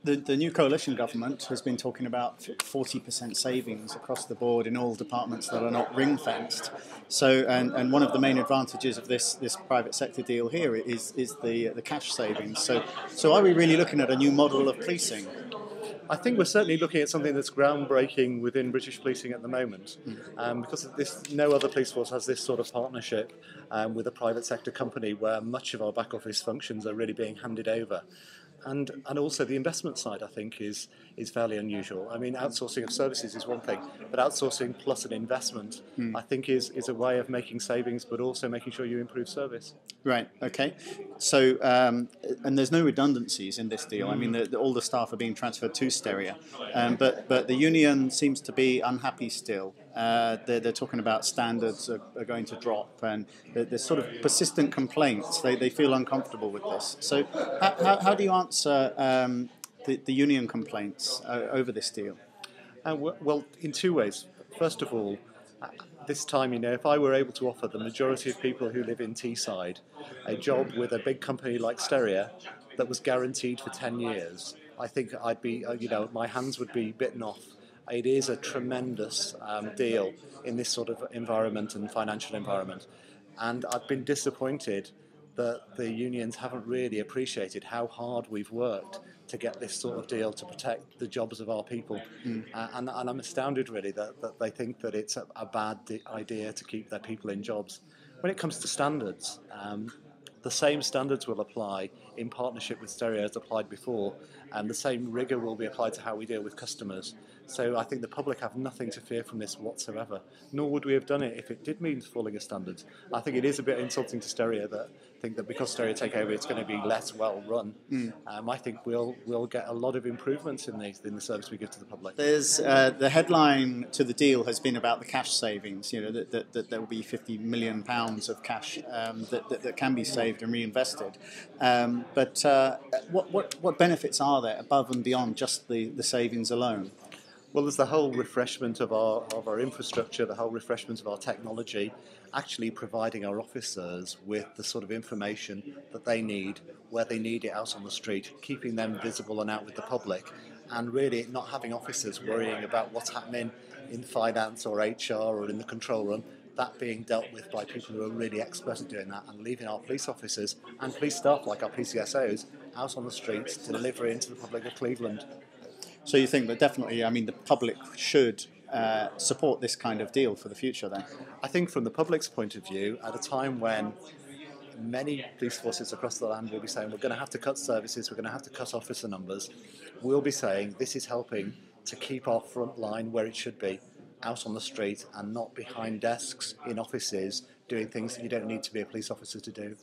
The new coalition government has been talking about 40% savings across the board in all departments that are not ring fenced. So, and one of the main advantages of this private sector deal here is the cash savings. So are we really looking at a new model of policing? I think we're certainly looking at something that's groundbreaking within British policing at the moment, because no other police force has this sort of partnership with a private sector company where much of our back office functions are really being handed over. And also the investment side, I think, is fairly unusual. I mean, outsourcing of services is one thing, but outsourcing plus an investment, I think, is a way of making savings, but also making sure you improve service. Right. Okay. So, and there's no redundancies in this deal. I mean, all the staff are being transferred to Steria, but the union seems to be unhappy still. They're talking about standards are going to drop, and there's sort of persistent complaints. They feel uncomfortable with this. So, how do you answer the union complaints over this deal? Well, in two ways. First of all, this time, if I were able to offer the majority of people who live in Teesside a job with a big company like Steria that was guaranteed for 10 years, I think I'd be, my hands would be bitten off. It is a tremendous deal in this sort of environment and financial environment. And I've been disappointed that the unions haven't really appreciated how hard we've worked to get this sort of deal to protect the jobs of our people. And I'm astounded, really, that they think that it's a bad idea to keep their people in jobs. When it comes to standards, the same standards will apply in partnership with Steria as applied before, and the same rigour will be applied to how we deal with customers. So I think the public have nothing to fear from this whatsoever, nor would we have done it if it did mean falling of standards. I think it is a bit insulting to Steria that think that because Steria take over it's going to be less well run. I think we'll get a lot of improvements in the service we give to the public. There's the headline to the deal has been about the cash savings. That there will be £50 million of cash that can be saved and reinvested. But what benefits are there above and beyond just the savings alone? Well, there's the whole refreshment of our infrastructure, the whole refreshment of our technology, actually providing our officers with the sort of information that they need, where they need it out on the street, keeping them visible and out with the public, and really not having officers worrying about what's happening in finance or HR or in the control room, that being dealt with by people who are really expert at doing that, and leaving our police officers and police staff like our PCSOs out on the streets to deliver into the public of Cleveland. So you think that definitely, I mean, the public should support this kind of deal for the future then? I think from the public's point of view, at a time when many police forces across the land will be saying we're going to have to cut services, we're going to have to cut officer numbers, we'll be saying this is helping to keep our front line where it should be, out on the street and not behind desks in offices doing things that you don't need to be a police officer to do.